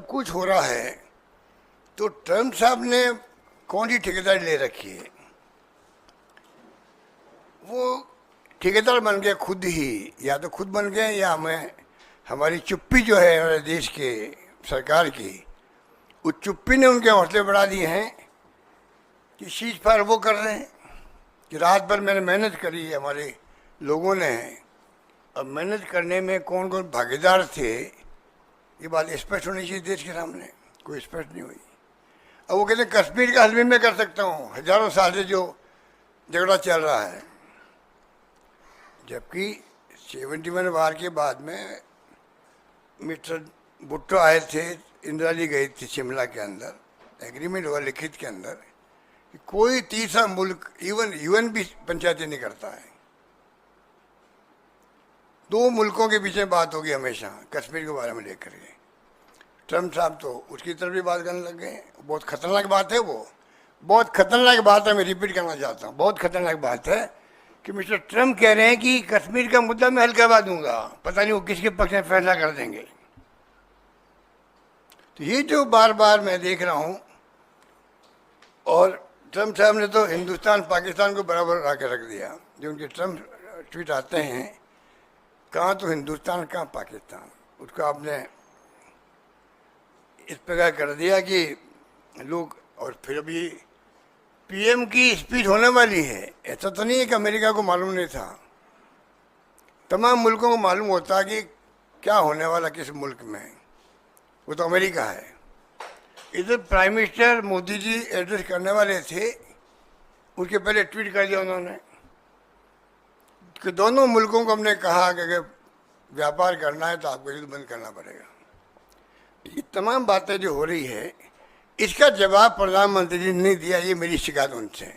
सब कुछ हो रहा है तो ट्रम्प साहब ने कौन सी ठेकेदारी ले रखी है? वो ठेकेदार बन गए खुद ही, या तो खुद बन गए या हमें हमारी चुप्पी जो है हमारे देश के सरकार की, उस चुप्पी ने उनके हौसले बढ़ा दिए हैं कि सीज फायर वो कर रहे हैं कि रात भर मैंने मेहनत करी, हमारे लोगों ने। अब मेहनत करने में कौन कौन भागीदार थे ये बात स्पष्ट होनी चाहिए देश के सामने, कोई स्पष्ट नहीं हुई। अब वो कहते हैं कश्मीर का हल भी मैं कर सकता हूँ, हजारों साल से जो झगड़ा चल रहा है। जबकि 71 वार के बाद में मिस्टर भुट्टो आए थे, इंदिरा जी गई थी शिमला के अंदर, एग्रीमेंट हुआ लिखित के अंदर कि कोई तीसरा मुल्क, इवन यूएन भी पंचायती नहीं करता है। दो मुल्कों के बीच में बात होगी हमेशा कश्मीर के बारे में लेकर के। ट्रम्प साहब तो उसकी तरफ भी बात करने लग गए। बहुत खतरनाक बात है, वो बहुत खतरनाक बात है। मैं रिपीट करना चाहता हूँ, बहुत खतरनाक बात है कि मिस्टर ट्रम्प कह रहे हैं कि कश्मीर का मुद्दा मैं हल करवा दूंगा, पता नहीं वो किसके पक्ष में फैसला कर देंगे। तो ये जो बार बार मैं देख रहा हूँ, और ट्रम्प साहब ने तो हिंदुस्तान पाकिस्तान को बराबर ला के रख दिया। जो उनके ट्रम्प ट्वीट आते हैं, कहाँ तो हिंदुस्तान कहाँ पाकिस्तान, उसको आपने इस प्रकार कर दिया कि लोग। और फिर अभी पीएम की स्पीच होने वाली है, ऐसा तो नहीं है कि अमेरिका को मालूम नहीं था, तमाम मुल्कों को मालूम होता कि क्या होने वाला किस मुल्क में, वो तो अमेरिका है। इधर prime minister Modi ji address करने वाले थे, उसके पहले ट्वीट कर दिया उन्होंने कि दोनों मुल्कों को हमने कहा कि अगर व्यापार करना है तो आपको युद्ध बंद करना पड़ेगा। ये तमाम बातें जो हो रही है, इसका जवाब प्रधानमंत्री जी ने नहीं दिया। ये मेरी शिकायत उनसे,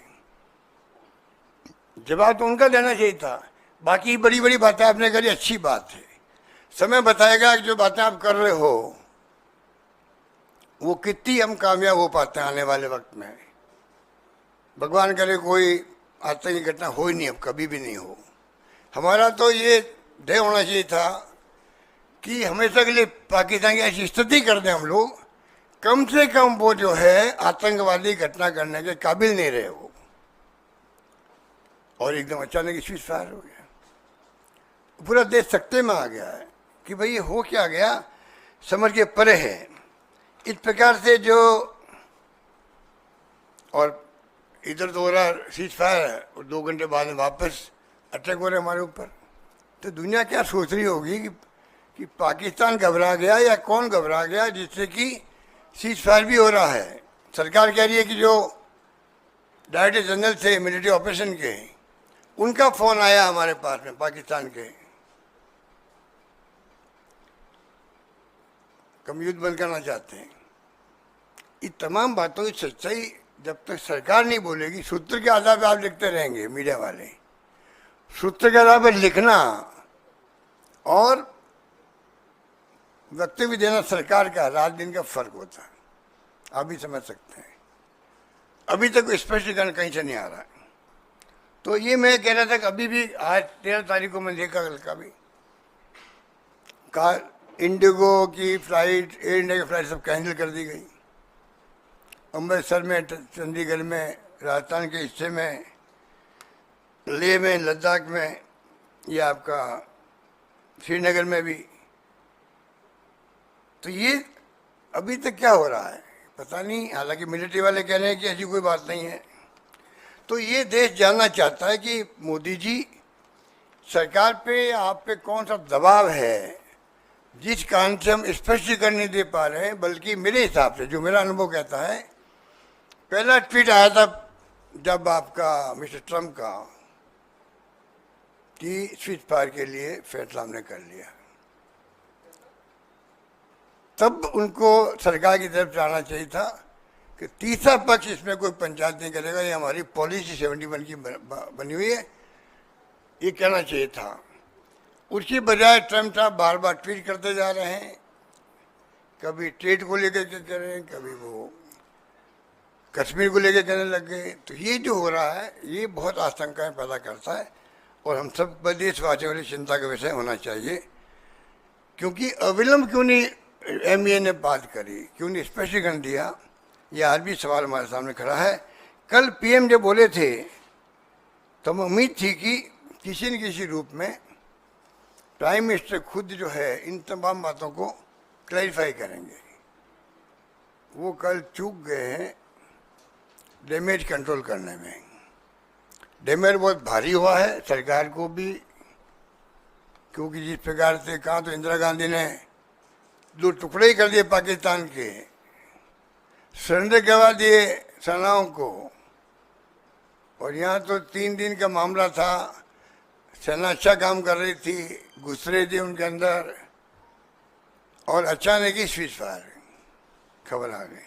जवाब तो उनका देना चाहिए था। बाकी बड़ी बड़ी बातें आपने करी, अच्छी बात है, समय बताएगा कि जो बातें आप कर रहे हो वो कितनी हम कामयाब हो पाते हैं आने वाले वक्त में। भगवान करे कोई आतंकी घटना हो ही नहीं, अब कभी भी नहीं हो। हमारा तो ये ध्येय होना चाहिए था कि हमेशा के लिए पाकिस्तान की ऐसी स्थिति कर दें हम लोग, कम से कम वो जो है आतंकवादी घटना करने के काबिल नहीं रहे वो। और एकदम अचानक सीज फायर हो गया, पूरा देश सख्ते में आ गया है कि भाई ये हो क्या गया, समझ के परे है। इस प्रकार से जो, और इधर तो हो रहा सीज फायर है और 2 घंटे बाद में वापस अटैक हो रहे हमारे ऊपर। तो दुनिया क्या सोच रही होगी कि पाकिस्तान घबरा गया या कौन घबरा गया जिससे कि सीज फायर भी हो रहा है। सरकार कह रही है कि जो डायरेक्टर जनरल थे मिलिट्री ऑपरेशन के, उनका फोन आया हमारे पास में पाकिस्तान के, हम युद्ध बंद करना चाहते हैं। ये तमाम बातों की सच्चाई जब तक सरकार नहीं बोलेगी, सूत्र के आधार पर आप लिखते रहेंगे, मीडिया वाले सूत्र के आधार पर लिखना और वक्तव्य देना सरकार का रात दिन का फर्क होता है, आप भी समझ सकते हैं। अभी तक स्पष्टीकरण कहीं से नहीं आ रहा है। तो ये मैं कह रहा था कि अभी भी आज 13 तारीख को मैं देखा, कल का भी कहा इंडिगो की फ्लाइट, एयर इंडिया की फ्लाइट सब कैंसिल कर दी गई। अमृतसर में, चंडीगढ़ में, राजस्थान के हिस्से में, लेह में, लद्दाख में, ये आपका श्रीनगर में भी। तो ये अभी तक क्या हो रहा है पता नहीं। हालांकि मिलिट्री वाले कह रहे हैं कि ऐसी कोई बात नहीं है। तो ये देश जानना चाहता है कि मोदी जी सरकार पे, आप पे कौन सा दबाव है जिस कारण से हम स्पष्टीकरण नहीं दे पा रहे हैं। बल्कि मेरे हिसाब से, जो मेरा अनुभव कहता है, पहला ट्वीट आया था जब आपका मिस्टर ट्रम्प का कि सीज फायर के लिए फैसला हमने कर लिया, तब उनको सरकार की तरफ से आना चाहिए था कि तीसरा पक्ष इसमें कोई पंचायत नहीं करेगा, ये हमारी पॉलिसी 71 की बनी हुई है, ये कहना चाहिए था। उसकी बजाय ट्रम्प साहब बार बार ट्वीट करते जा रहे हैं, कभी ट्रेड को लेकर के कह रहे हैं, कभी वो कश्मीर को लेकर कहने लग गए। तो ये जो हो रहा है ये बहुत आशंकाएं पैदा करता है और हम सब देशवासियों के लिए चिंता का विषय होना चाहिए। क्योंकि अविलंब क्यों नहीं एमईए ने बात करी, क्यों नहीं स्पष्टीकरण दिया, ये आज भी सवाल हमारे सामने खड़ा है। कल पीएम जब बोले थे तो हमें उम्मीद थी कि किसी न किसी रूप में प्राइम मिनिस्टर खुद जो है इन तमाम बातों को क्लैरिफाई करेंगे। वो कल चूक गए हैं डैमेज कंट्रोल करने में। डैमेज बहुत भारी हुआ है सरकार को भी, क्योंकि जिस प्रकार से कहा तो इंदिरा गांधी ने 2 टुकड़े ही कर दिए पाकिस्तान के, सरेंडर करवा दिए सेनाओं को, और यहाँ तो 3 दिन का मामला था, सेना अच्छा काम कर रही थी, घुस रहे थे उनके अंदर, और अचानक ही स्विच फायर खबर आ गई।